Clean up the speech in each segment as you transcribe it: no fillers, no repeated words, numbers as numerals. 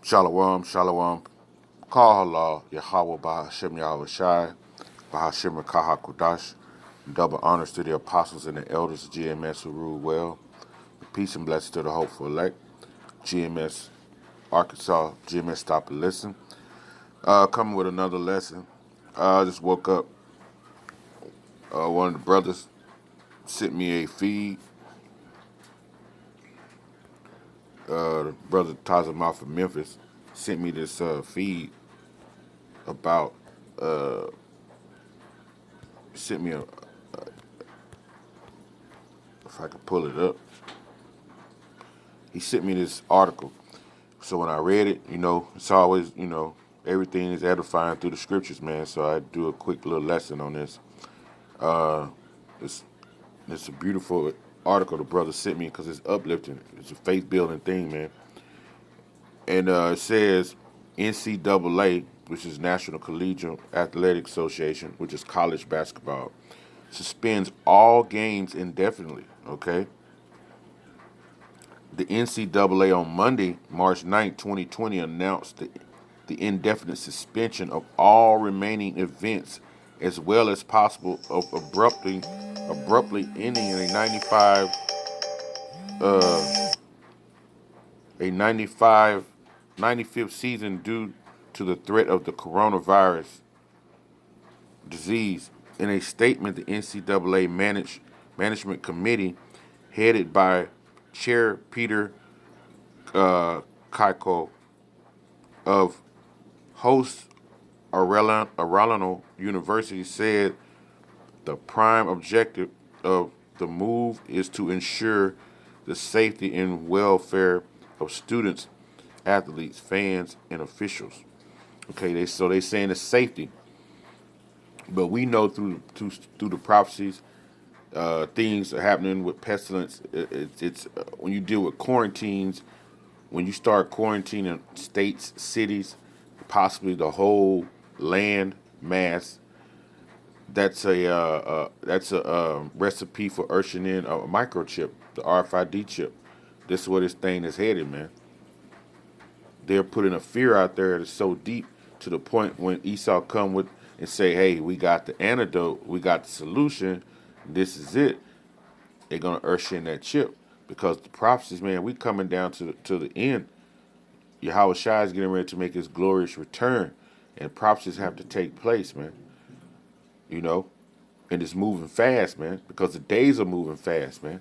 Shalom, shalom. Call Allah, Yahweh Bahashem Yahweh Shai, Bahashem Kaha Kudash. Double honors to the apostles and the elders of GMS who rule well. Peace and blessings to the hopeful elect. GMS Arkansas, GMS Stop and Listen. Coming with another lesson. I just woke up. One of the brothers sent me a feed. The brother Tazamah from Memphis sent me this feed about, sent me if I could pull it up. He sent me this article. So when I read it, it's always, everything is edifying through the scriptures, man. So I do a quick little lesson on this. It's it's a beautiful article the brother sent me because it's uplifting. It's a faith building thing, man. And it says NCAA, which is National Collegiate Athletic Association, which is college basketball, suspends all games indefinitely. Okay. The NCAA on Monday, March 9th, 2020, announced the indefinite suspension of all remaining events, as well as possible of abruptly ending a 95th season due to the threat of the coronavirus disease. In a statement, the NCAA management committee, headed by Chair Peter Keiko of host Arellano University, said the prime objective of the move is to ensure the safety and welfare of students, athletes, fans, and officials. Okay, they saying it's safety, but we know through the prophecies, things are happening with pestilence. It's when you deal with quarantines, when you start quarantining states, cities, possibly the whole land mass. That's a recipe for ushering in a microchip, the RFID chip. This is where this thing is headed, man. They're putting a fear out there that's so deep to the point when Esau come with and say, "Hey, we got the antidote, we got the solution. This is it." They're gonna usher in that chip because the prophecies, man, we coming down to the end. Yahweh Shai is getting ready to make his glorious return, and prophecies have to take place, man. You know, and it's moving fast, man, because the days are moving fast, man.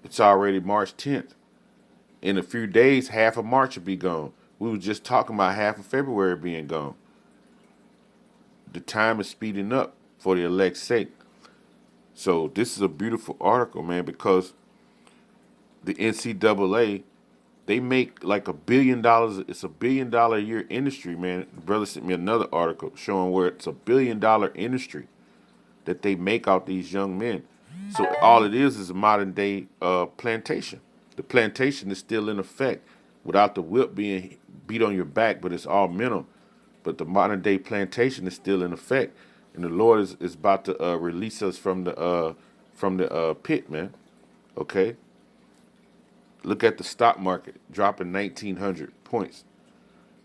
It's already March 10th. In a few days, half of March will be gone. We were just talking about half of February being gone. The time is speeding up for the elect's sake. So this is a beautiful article, man, because the NCAA, they make like $1 billion. It's $1 billion a year industry, man. The brother sent me another article showing where it's $1 billion industry that they make out these young men. So all it is a modern day plantation. The plantation is still in effect without the whip being beat on your back, but it's all mental. But the modern day plantation is still in effect, and the Lord is about to release us from the pit, man. Okay, look at the stock market dropping 1,900 points.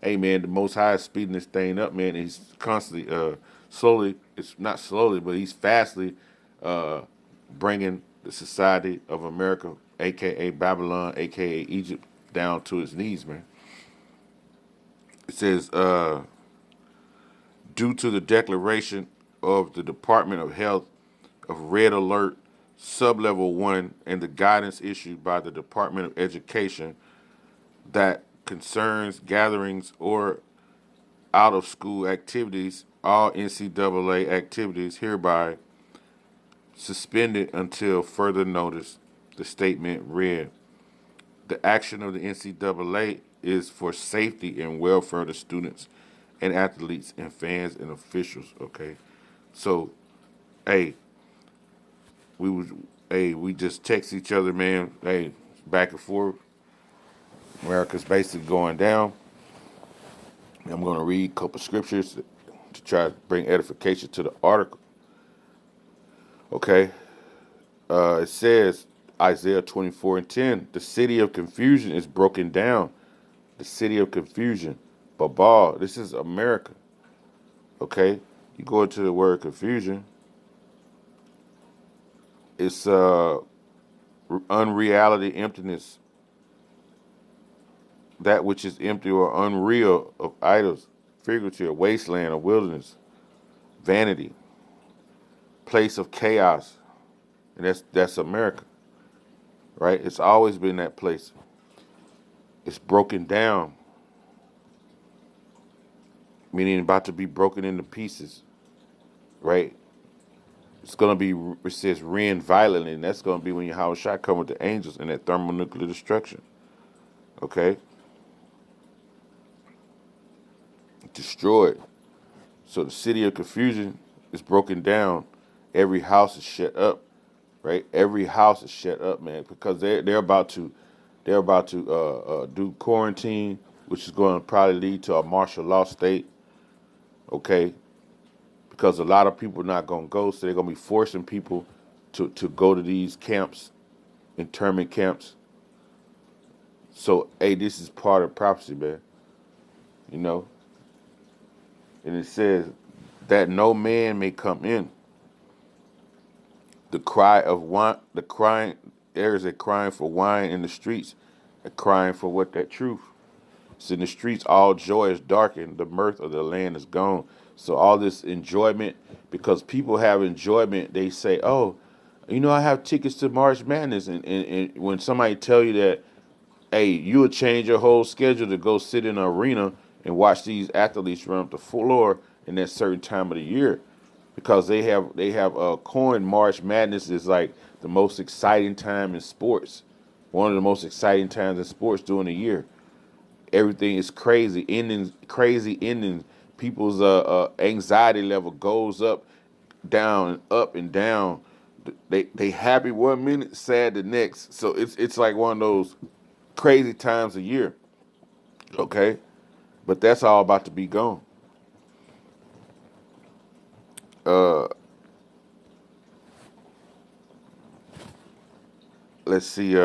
Hey, man, the Most High is speeding this thing up, man. And he's constantly, slowly, it's not slowly, but he's fastly bringing the society of America, a.k.a. Babylon, a.k.a. Egypt, down to its knees, man. It says, due to the declaration of the Department of Health of Red Alert Sublevel 1 and the guidance issued by the Department of Education that concerns gatherings or out-of-school activities, all NCAA activities hereby suspended until further notice, the statement read. The action of the NCAA is for safety and welfare of the students and athletes and fans and officials, okay? So, hey, we just text each other, man, hey, back and forth. America's basically going down. I'm going to read a couple scriptures to try to bring edification to the article. Okay. It says, Isaiah 24:10, the city of confusion is broken down. the city of confusion. Babal, this is America. Okay, you go into the word confusion. It's unreality, emptiness, that which is empty or unreal of idols, figurative, wasteland or wilderness, vanity, place of chaos, and that's America, right? It's always been that place. It's broken down, meaning about to be broken into pieces, right? It's gonna be, it says, rend violently, and that's gonna be when Yahweh Shai come with the angels and that thermonuclear destruction. Okay, destroyed. So the city of confusion is broken down. Every house is shut up, right? Every house is shut up, man, because they're about to do quarantine, which is going to probably lead to a martial law state. Okay, because a lot of people are not going to go, so they're going to be forcing people to go to these camps, internment camps. So, hey, this is part of prophecy, man. You know, and it says that no man may come in. The cry of wine, the crying, there is a crying for wine in the streets, a crying for what? That truth. It's in the streets, all joy is darkened, the mirth of the land is gone. So all this enjoyment, because people have enjoyment, they say, oh, I have tickets to March Madness. And when somebody tell you that, hey, you would change your whole schedule to go sit in an arena and watch these athletes run up the floor in that certain time of the year, because they have coined March Madness is like the most exciting time in sports, one of the most exciting times in sports during the year. Everything is crazy endings, crazy endings. People's anxiety level goes up, down, and up and down. They happy one minute, sad the next. So it's like one of those crazy times a year. Okay, but that's all about to be gone. Uh, let's see.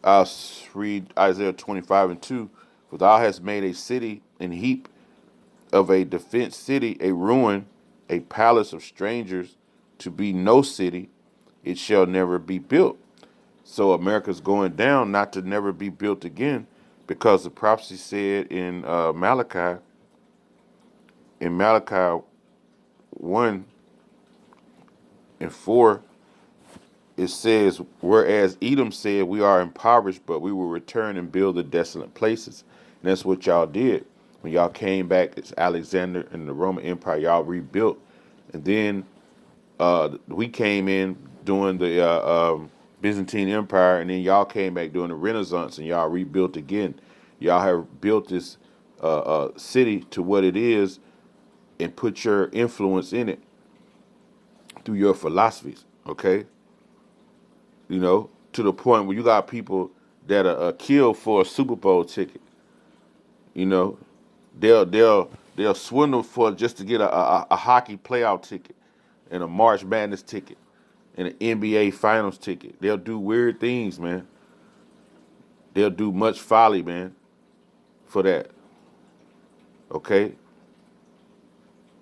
I'll read Isaiah 25:2. For thou hast made a city an heap of a defenced city, a ruin, a palace of strangers, to be no city, it shall never be built. So America's going down, not to never be built again, because the prophecy said in Malachi 1:4, it says, whereas Edom said, we are impoverished, but we will return and build the desolate places. And that's what y'all did. When y'all came back, it's Alexander and the Roman Empire, y'all rebuilt. And then we came in during the Byzantine Empire, and then y'all came back during the Renaissance, and y'all rebuilt again. Y'all have built this city to what it is and put your influence in it through your philosophies, okay? To the point where you got people that are killed for a Super Bowl ticket. You know, they'll swindle for just to get a hockey playoff ticket and a March Madness ticket and an NBA Finals ticket. They'll do weird things, man. They'll do much folly, man, for that. Okay,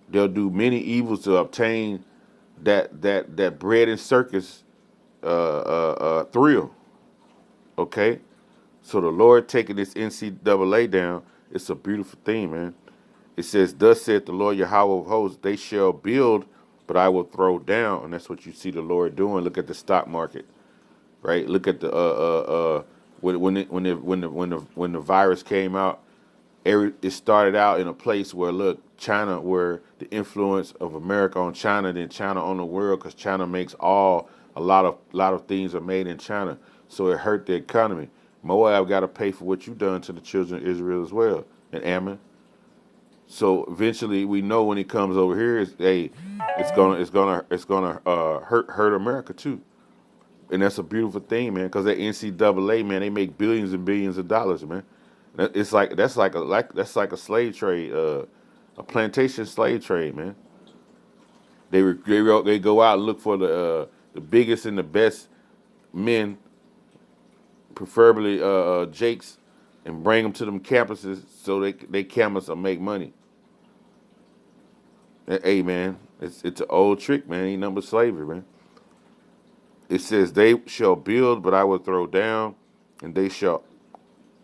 they'll do many evils to obtain that bread and circus thrill. Okay, so the Lord taking this NCAA down, it's a beautiful thing, man. It says, "Thus saith the Lord Yahweh of hosts, they shall build, but I will throw down." And that's what you see the Lord doing. Look at the stock market, right? Look at the when the virus came out. It started out in a place where, look, China, where the influence of America on China, then China on the world, because China makes a lot of things are made in China, so it hurt the economy. Moab got to pay for what you done to the children of Israel as well, and Ammon. So eventually, we know when it comes over here, it's gonna hurt America too, and that's a beautiful thing, man. Because that NCAA, man, they make billions and billions of dollars, man. It's like that's like a slave trade, a plantation slave trade, man. They go out and look for the biggest and the best men, preferably Jakes, and bring them to them campuses so they campus will make money. Hey man, it's an old trick, man. Ain't nothing but slavery, man. It says they shall build, but I will throw down, and they shall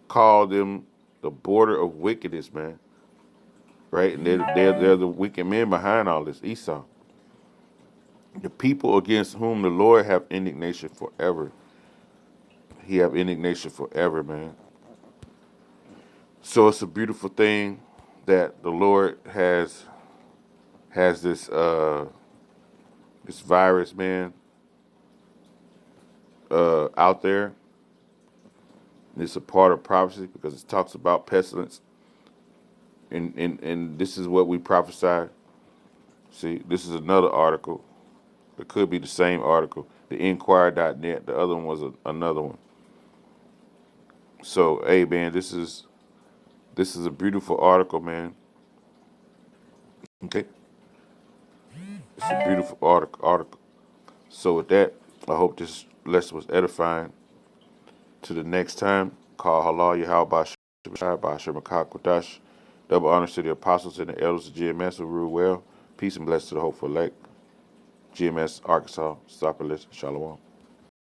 call them the border of wickedness, man. Right, and they're the wicked men behind all this. Esau, the people against whom the Lord have indignation forever. He have indignation forever, man. So it's a beautiful thing that the Lord has this virus, man, out there. It's a part of prophecy because it talks about pestilence, and this is what we prophesy. See, this is another article. It could be the same article. The Inquirer.net. The other one was another one. So, hey, man, this is a beautiful article, man. Okay, it's a beautiful article. So, with that, I hope this lesson was edifying. To the next time, call Halal Yahweh Bashir Makak. Double honors to the apostles and the elders of GMS who rule well. Peace and blessings to the hopeful elect. GMS, Arkansas, Stop and listen. Shalom.